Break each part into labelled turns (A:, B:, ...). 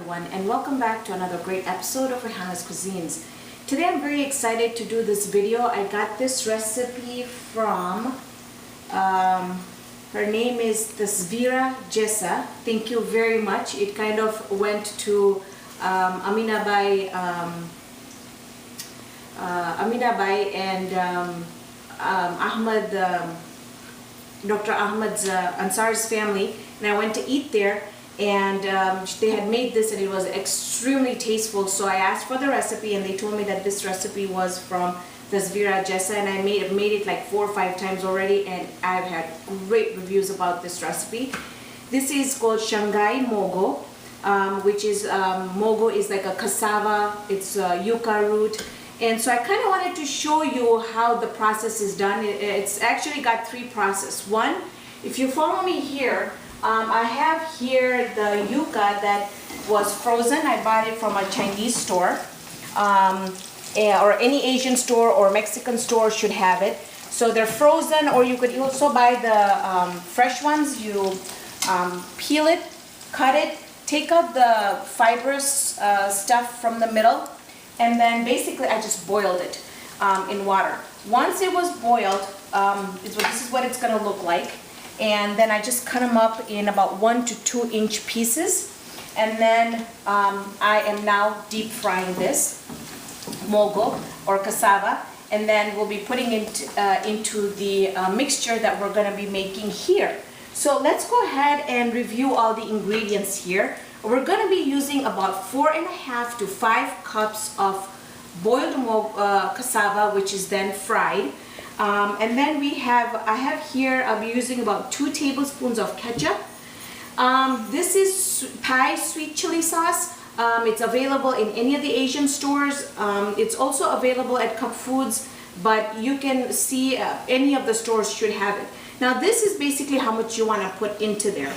A: everyone, and welcome back to another great episode of Raihana's Cuisines. Today I'm very excited to do this video. I got this recipe from, her name is Tasvira Jessa. Thank you very much. It kind of went to Aminabai and Ahmad, Dr. Ahmad's Ansar's family, and I went to eat there. And they had made this and it was extremely tasteful, so I asked for the recipe and they told me that this recipe was from Tasvira Jessa, and I made it like 4 or 5 times already, and I've had great reviews about this recipe. This is called Shanghai Mogo, which is Mogo is like a cassava, it's a yucca root, and so I kind of wanted to show you how the process is done. It's actually got 3 processes. One, if you follow me here, I have here the yucca that was frozen. I bought it from a Chinese store, or any Asian store or Mexican store should have it. So they're frozen, or you could also buy the fresh ones. You peel it, cut it, take out the fibrous stuff from the middle, and then basically I just boiled it in water. Once it was boiled, this is what it's going to look like. And then I just cut them up in about 1 to 2 inch pieces, and then I am now deep frying this mogo or cassava, and then we'll be putting it into the mixture that we're going to be making here. So let's go ahead and review all the ingredients here. We're going to be using about 4.5 to 5 cups of boiled cassava, which is then fried. And then I have here, I'll be using about 2 tablespoons of ketchup. This is Thai sweet chili sauce. It's available in any of the Asian stores. It's also available at Cup Foods, but you can see any of the stores should have it. Now this is basically how much you want to put into there.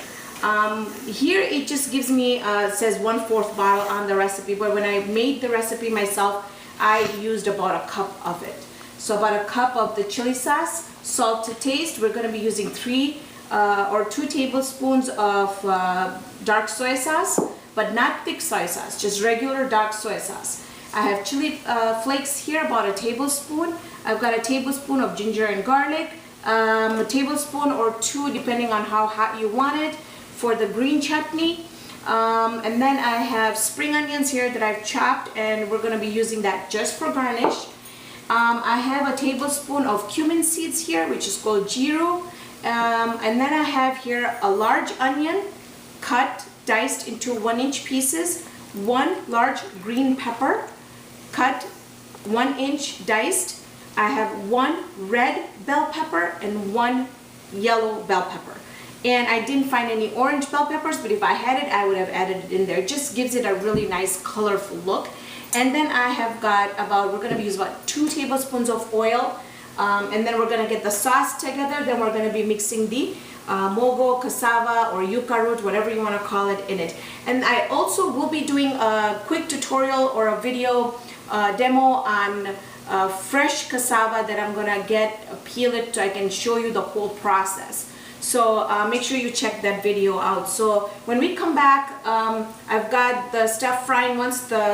A: Here it just gives me, says 1/4 bottle on the recipe, but when I made the recipe myself, I used about 1 cup of it. So about 1 cup of the chili sauce, salt to taste. We're going to be using 3 or 2 tablespoons of dark soy sauce, but not thick soy sauce, just regular dark soy sauce. I have chili flakes here, about 1 tablespoon. I've got 1 tablespoon of ginger and garlic, a tablespoon or 2 depending on how hot you want it for the green chutney. And then I have spring onions here that I've chopped, and we're going to be using that just for garnish. I have 1 tablespoon of cumin seeds here, which is called jiru. And then I have here a large onion, cut, diced into 1 inch pieces, 1 large green pepper, cut 1 inch diced. I have 1 red bell pepper and 1 yellow bell pepper. And I didn't find any orange bell peppers, but if I had it, I would have added it in there. It just gives it a really nice colorful look. And then I have got we're going to use about 2 tablespoons of oil, and then we're going to get the sauce together. Then we're going to be mixing the mogo, cassava, or yucca root, whatever you want to call it, in it. And I also will be doing a quick tutorial or a video demo on fresh cassava that I'm going to peel it so I can show you the whole process. So make sure you check that video out. So when we come back, I've got the stuff frying. Once the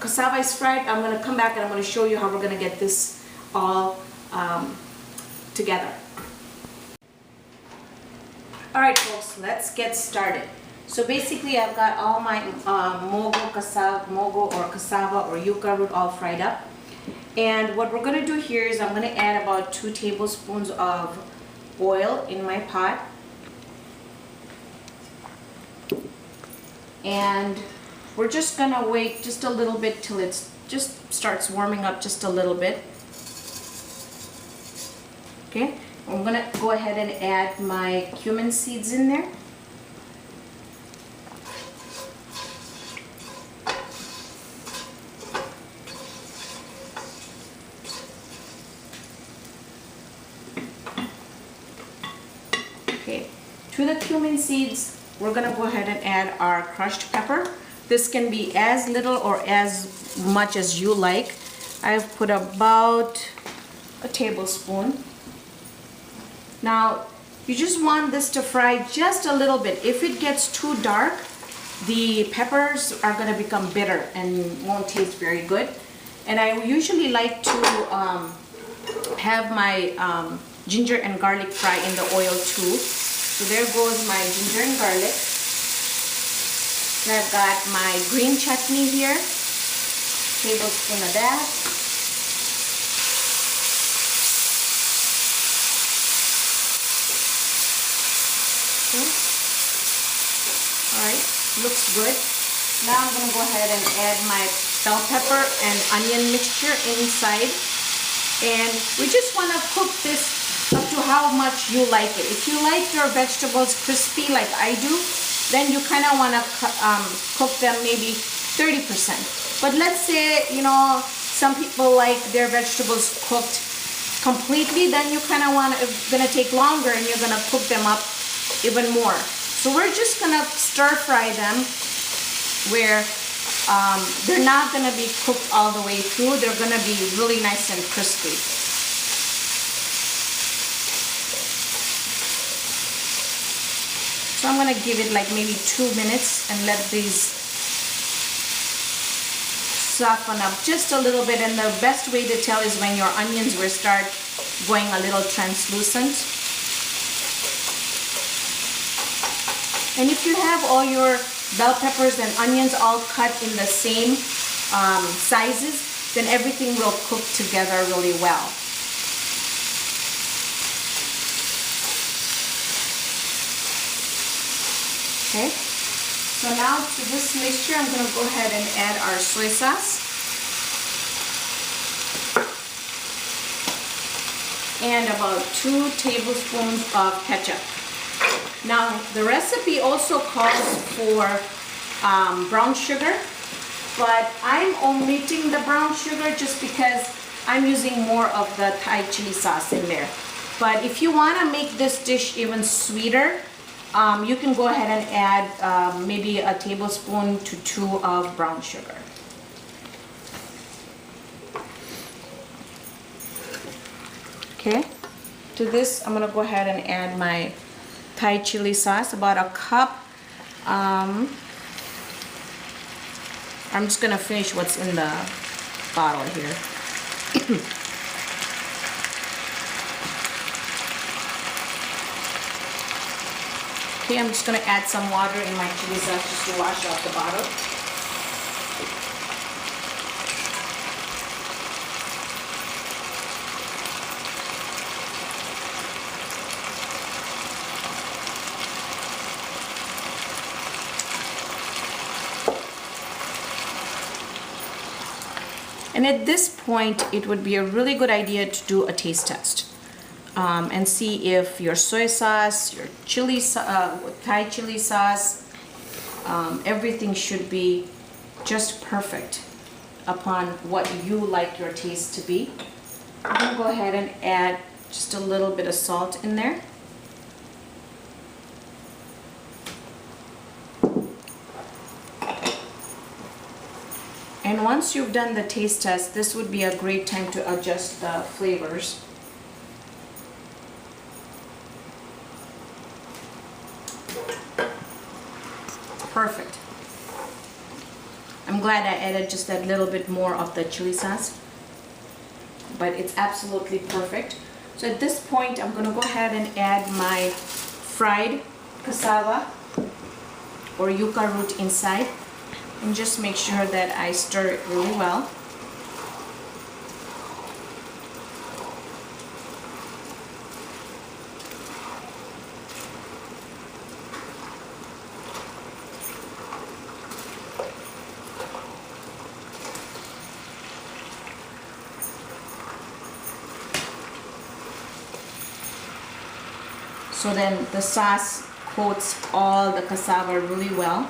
A: cassava is fried, I'm going to come back and I'm going to show you how we're going to get this all together. Alright folks, let's get started. So basically I've got all my mogo or cassava or yucca root all fried up. And what we're going to do here is I'm going to add about 2 tablespoons of oil in my pot. And we're just going to wait just a little bit till it just starts warming up just a little bit. Okay, I'm going to go ahead and add my cumin seeds in there. Okay, to the cumin seeds, we're going to go ahead and add our crushed pepper. This can be as little or as much as you like. I've put about 1 tablespoon. Now, you just want this to fry just a little bit. If it gets too dark, the peppers are gonna become bitter and won't taste very good. And I usually like to have my ginger and garlic fry in the oil too. So there goes my ginger and garlic. And I've got my green chutney here, tablespoon of that. Okay. All right, looks good. Now I'm gonna go ahead and add my bell pepper and onion mixture inside. And we just wanna cook this up to how much you like it. If you like your vegetables crispy like I do, then you kind of want to cook them maybe 30%. But let's say, you know, some people like their vegetables cooked completely, then you kind of want to, it's going to take longer and you're going to cook them up even more. So we're just going to stir fry them where they're not going to be cooked all the way through. They're going to be really nice and crispy. So I'm gonna give it like maybe 2 minutes and let these soften up just a little bit. And the best way to tell is when your onions will start going a little translucent. And if you have all your bell peppers and onions all cut in the same sizes, then everything will cook together really well. Okay, so now to this mixture, I'm going to go ahead and add our soy sauce and about 2 tablespoons of ketchup. Now, the recipe also calls for brown sugar, but I'm omitting the brown sugar just because I'm using more of the Thai chili sauce in there. But if you want to make this dish even sweeter, you can go ahead and add maybe a tablespoon to 2 of brown sugar. Okay, to this I'm going to go ahead and add my Thai chili sauce, about a cup. I'm just going to finish what's in the bottle here. Okay, I'm just going to add some water in my chili sauce just to wash off the bottle. And at this point, it would be a really good idea to do a taste test. And see if your soy sauce, your chili, Thai chili sauce, everything should be just perfect upon what you like your taste to be. I'm going to go ahead and add just a little bit of salt in there. And once you've done the taste test, this would be a great time to adjust the flavors. Perfect. I'm glad I added just that little bit more of the chili sauce, but it's absolutely perfect. So at this point, I'm going to go ahead and add my fried cassava or yucca root inside, and just make sure that I stir it really well. So then the sauce coats all the cassava really well.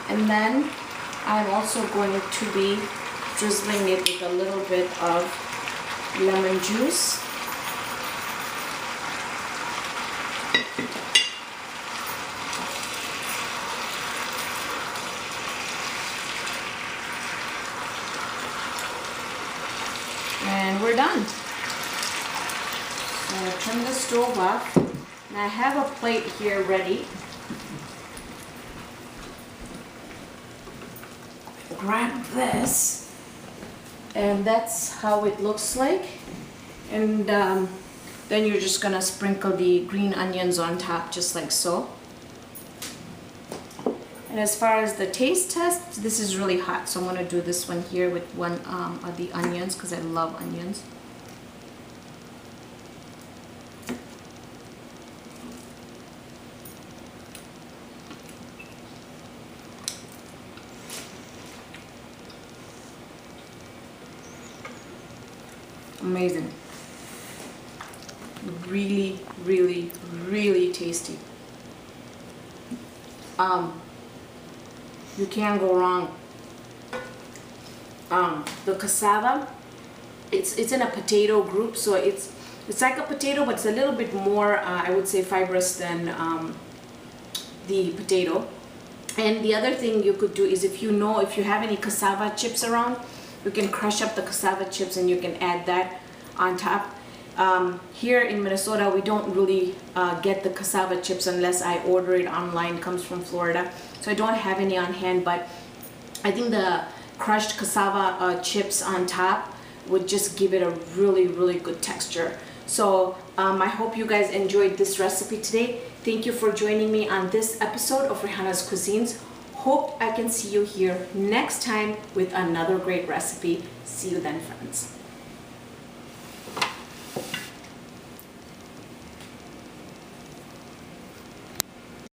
A: And then I'm also going to be drizzling it with a little bit of lemon juice. stove off, and I have a plate here ready. Grab this, and that's how it looks like. And then you're just gonna sprinkle the green onions on top, just like so. And as far as the taste test, this is really hot, so I'm gonna do this one here with one of the onions, because I love onions. Amazing. Really, really, really tasty. You can't go wrong. The cassava, it's in a potato group, so it's like a potato, but it's a little bit more, I would say, fibrous than the potato. And the other thing you could do is, if you have any cassava chips around, you can crush up the cassava chips and you can add that on top. Here in Minnesota, we don't really get the cassava chips unless I order it online. It comes from Florida, so I don't have any on hand, but I think the crushed cassava chips on top would just give it a really, really good texture. So I hope you guys enjoyed this recipe today. Thank you for joining me on this episode of Raihana's Cuisines. Hope I can see you here next time with another great recipe. See you then, friends.